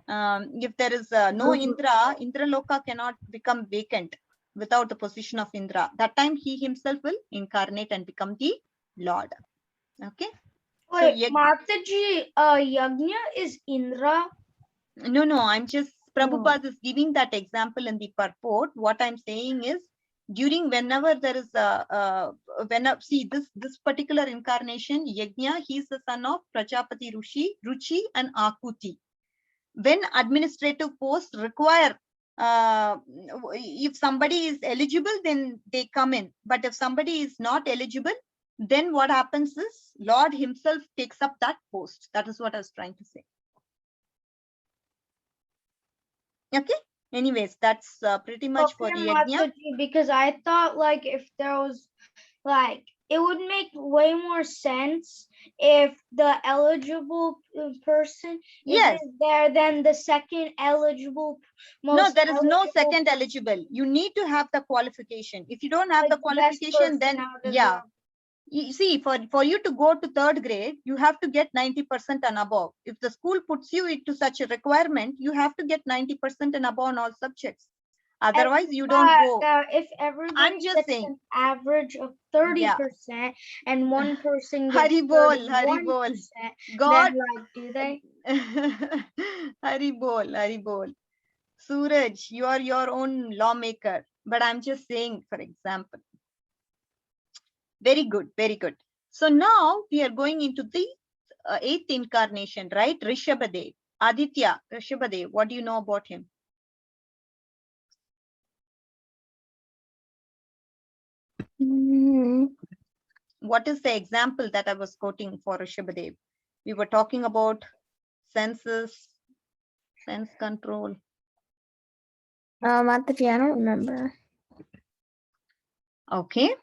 if there is no Indra, Indraloka cannot become vacant without the position of Indra. That time he himself will incarnate and become the Lord. Okay. So, Wait, Mataji, Yagna is Indra. No, I'm just, Prabhupada is giving that example in the purport. What I'm saying is, whenever there is see this particular incarnation, Yajna, he is the son of Prajapati Ruchi and Akuti. When administrative posts require, if somebody is eligible, then they come in. But if somebody is not eligible, then what happens is Lord himself takes up that post. That is what I was trying to say. Okay. Anyways, that's pretty much for the Yajna. Mataji, because I thought like if there was like it would make way more sense if the eligible person Yes. isn't there than the second eligible. No, there is no eligible second eligible. You need to have the qualification. If you don't have like the the best qualification, then person out of yeah. You see, for you to go to third grade, you have to get 90% and above. If the school puts you into such a requirement, you have to get 90% and above on all subjects. Otherwise, you don't go. If everybody I'm just gets saying. an average of 30% and one person gets Haribol. 31%, God. then like do they? Haribol. Suraj, you are your own lawmaker. But I'm just saying, for example. Very good, very good. So now we are going into the 8th incarnation, right? Rishabhadev. Aditya, Rishabhadev, what do you know about him? What is the example that I was quoting for Rishabhadev? We were talking about senses, sense control. Mataji, I don't remember. Okay.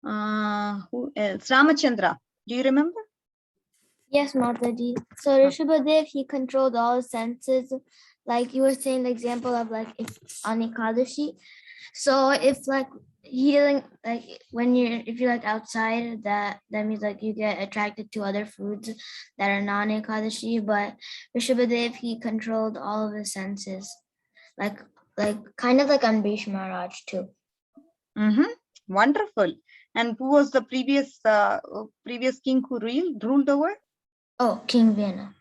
Who else? Ramachandra, do you remember? Yes, Mataji. So Rishabhadev, he controlled all his senses. Like you were saying, the example of like if on Ekadashi. So if like he doesn't like if you're like outside, that means like you get attracted to other foods that are non-Ekadashi. But Rishabhadev, he controlled all of his senses, like kind of like on Bhishma Maharaj too. Wonderful. And who was the previous king who ruled over? Oh, King Vena.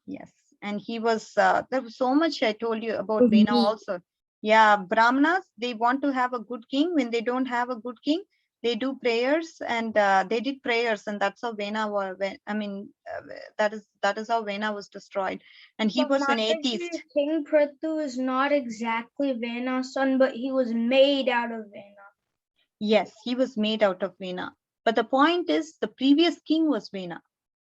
Yes, and he was there was so much I told you about Vena also. Yeah, Brahmanas, they want to have a good king. When they don't have a good king, They do prayers, and they did prayers, and that's how Vena was. I mean, that is how Vena was destroyed, and he But was an Mataji, atheist. King Prithu is not exactly Vena's son, but he was made out of Vena. Yes, he was made out of Vena. But the point is, the previous king was Vena.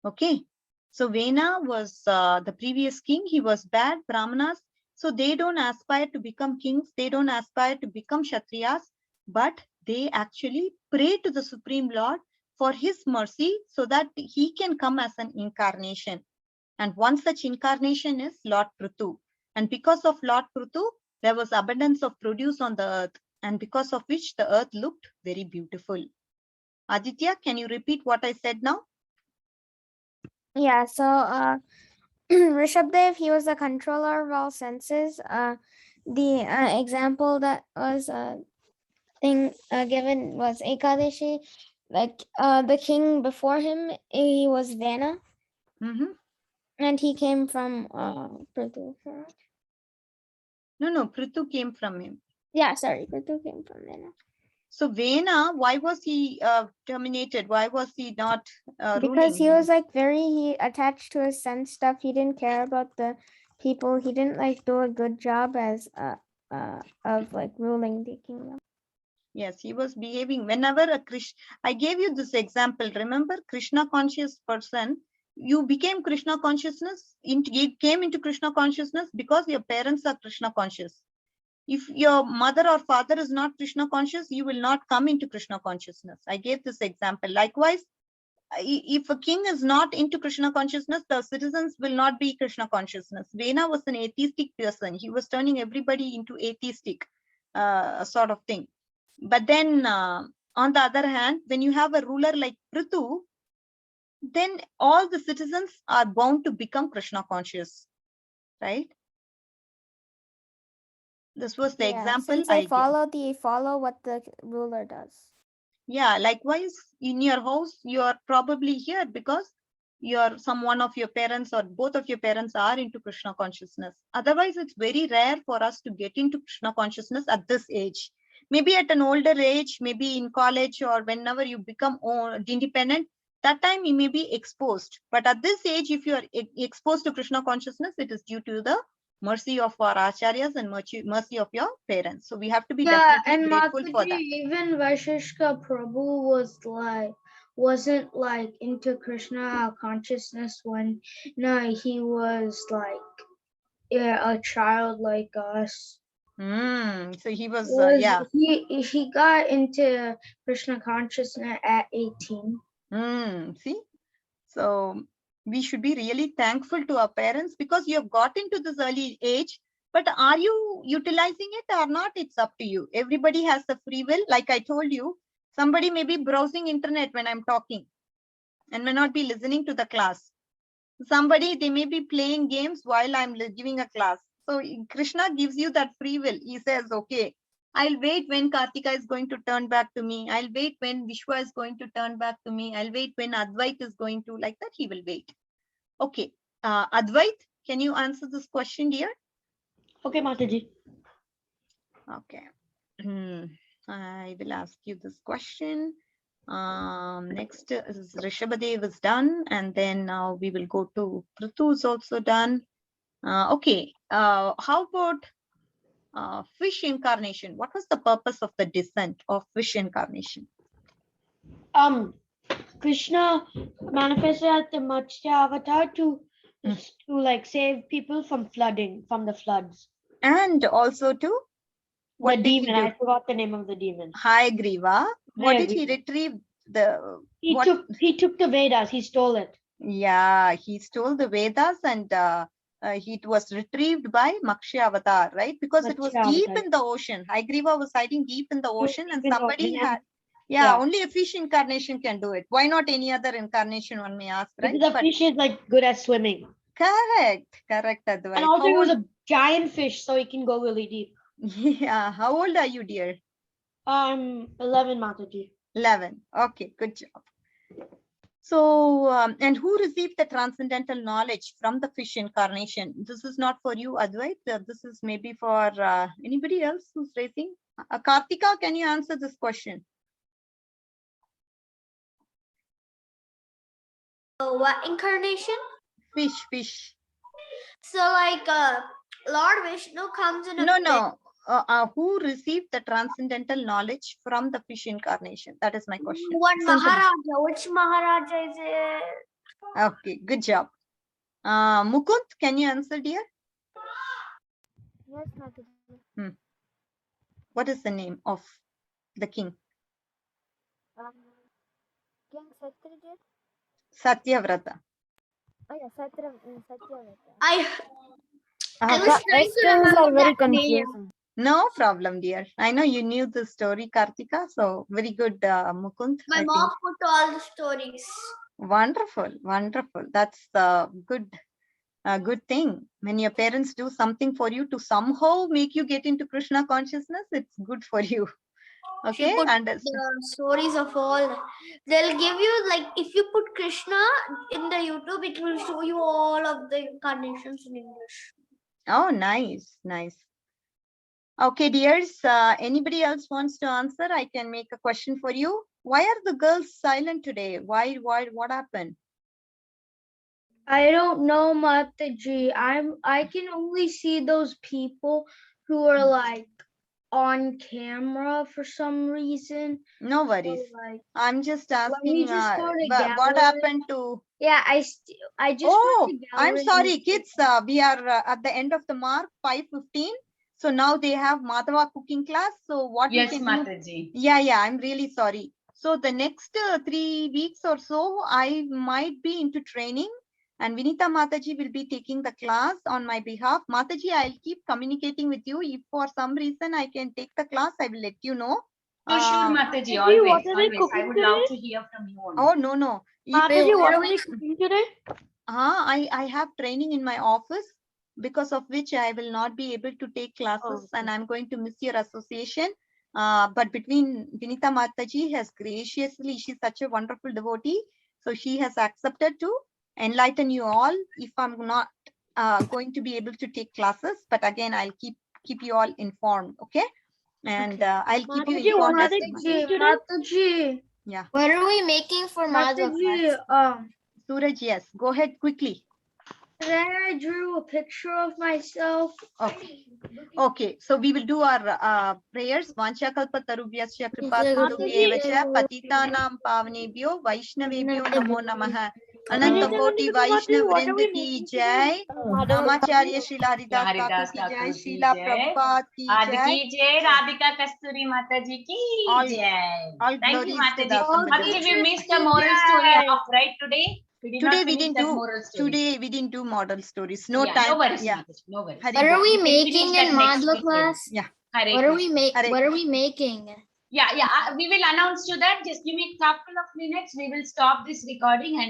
Okay. So Vena was the previous king. He was bad. Brahmanas. So they don't aspire to become kings. They don't aspire to become Kshatriyas, but they actually pray to the Supreme Lord for his mercy so that he can come as an incarnation. And one such incarnation is Lord Prithu. And because of Lord Prithu, there was abundance of produce on the earth, and because of which the earth looked very beautiful. Aditya, can you repeat what I said now? Yeah, so Rishabdev, he was the controller of all senses. The example that was given was Ekadashi. Like the king before him, he was Vana, Mhm. and he came from Prithu. No, Prithu came from him. Yeah, sorry, Prithu came from Vana. So Vena, why was he terminated? Why was he not Because he ruling? was like he attached to his sense stuff. He didn't care about the people. He didn't like do a good job as of like ruling the kingdom. Yes, he was behaving whenever a Krishna. I gave you this example. Remember, Krishna conscious person. You became Krishna consciousness. You came into Krishna consciousness because your parents are Krishna conscious. If your mother or father is not Krishna conscious, you will not come into Krishna consciousness. I gave this example. Likewise, if a king is not into Krishna consciousness, the citizens will not be Krishna consciousness. Vena was an atheistic person. He was turning everybody into atheistic sort of thing. But then on the other hand, when you have a ruler like Prithu, then all the citizens are bound to become Krishna conscious, right? This was the example Since I they gave. follow what the ruler does. Yeah, likewise, in your house, you are probably here because one of your parents or both of your parents are into Krishna consciousness. Otherwise, it's very rare for us to get into Krishna consciousness at this age. Maybe at an older age, maybe in college or whenever you become independent, that time you may be exposed. But at this age, if you are exposed to Krishna consciousness, it is due to the mercy of our acharyas and mercy of your parents. So we have to be Yeah, definitely and grateful for Mataji, that. even Vaishishka Prabhu wasn't like into Krishna consciousness when he was a child like us. So he was, Was yeah. he got into Krishna consciousness at 18. See, so we should be really thankful to our parents because you have got into this early age. But are you utilizing it or not? It's up to you. Everybody has the free will. Like I told you, somebody may be browsing internet when I'm talking and may not be listening to the class. Somebody, they may be playing games while I'm giving a class. So Krishna gives you that free will. He says, okay, I'll wait when Kartika is going to turn back to me. I'll wait when Vishwa is going to turn back to me. I'll wait when Advait is going to, like that, he will wait. Okay. Advait, can you answer this question, dear? Okay, Mataji. Okay. I will ask you this question. Next is Rishabhadev is done, and then now we will go to Prithu is also done. Okay, how about fish incarnation? What was the purpose of the descent of fish incarnation? Krishna manifested as the Matsya avatar to Hmm. like save people from flooding, from the floods. And also to what The did demon, he do? I forgot the name of the demon. Hyagreva. What did he Hyagreva. retrieve? The He what? took the Vedas, he stole it. Yeah, he stole the Vedas and he was retrieved by Makshi Avatar, right? Because it was Matsya deep avatar. in the ocean. Hyagreva was hiding deep in the He was ocean and deep in the somebody ocean and- had, yeah. only a fish incarnation can do it. Why not any other incarnation, one may ask, right? Because the fish is like good at swimming. Correct, Advait. And also he was a giant fish, so he can go really deep. Yeah, how old are you, dear? 11, Mataji. 11. Okay, good job. So, and who received the transcendental knowledge from the fish incarnation? This is not for you, Advait. This is maybe for anybody else who's raising. Kartika, can you answer this question? What incarnation? Fish. So like Lord Vishnu comes in a No. Who received the transcendental knowledge from the fish incarnation? That is my question. What Simple. Maharaja? Which Maharaja is it? Okay, good job. Mukund, can you answer, dear? Yes, Mataji. What is the name of the king? King Satyajit. Satyavrata. Oh yeah, Satyavata. I Uh, was trying to remember that name. No problem, dear. I know you knew the story, Kartika. So very good, Mukund. My I mom think. put all the stories. Wonderful. That's the good thing. When your parents do something for you to somehow make you get into Krishna consciousness, it's good for you. She Okay, put understand. the stories of all. They'll give you like if you put Krishna in the YouTube, it will show you all of the incarnations in English. Oh, nice. Okay, dears. Anybody else wants to answer? I can make a question for you. Why are the girls silent today? Why? What happened? I don't know, Mataji. I can only see those people who are like on camera for some reason. No So, worries. like, I'm just you asking. just go to What gallery? happened to? yeah, I just Oh, went to I'm gallery. sorry, kids. We are at the end of the mark, 5:15. So now they have Madhava cooking class. So what Yes, we can do? Mataji. Yeah, I'm really sorry. So the next 3 weeks or so, I might be into training, and Vinita Mataji will be taking the class on my behalf. Mataji, I'll keep communicating with you. If for some reason I can take the class, I will let you know. Sure, Mataji. Mataji, Always, what are they always. I cooking would love today? to hear from you only. Oh, no. If Mataji, you- what are they cooking today? I have training in my office, because of which I will not be able to take classes, and I'm going to miss your association. But between Vinita Mataji has graciously, she's such a wonderful devotee. So she has accepted to enlighten you all if I'm not going to be able to take classes. But again, I'll keep you all informed. Okay. And I'll keep you Mataji, what informed are as they to my- cooking today? Mataji, Yeah. What are we making for Madhva Mataji, class? Suraj, yes. Go ahead quickly. today I drew a picture of myself. Okay, so we will do our prayers. Vancha kalpatarubhyasya Mataji. kripasindubhyeva cha patitanam pavanebhyo vaishnavebhyo namo namaha. Vinita Anantakoti Nandita Mataji, Vaishnav what are we Vrinda ki making jai. today? Madhava Namacharya Srila Haridas Haridas Thakur ki jai. Thakur ki Srila jai. Prabhupada ki Adi jai. ki jai, Radhika Kasturi Mataji ki All- jai. all Thank you, glories to Mataji. the Assembly. Mataji, we missed the moral story of right today. We did Today not we finish didn't that do. moral story. Today we didn't do model stories. No Yeah, time. no worries, Yeah. Mataji. No worries. Hari What are Bol. we We can finish making that in next Madhva week. class? Yeah. Hare What are Krishna. we make? Hare What are we making? Yeah, we will announce you that. Just give me a couple of minutes. We will stop this recording and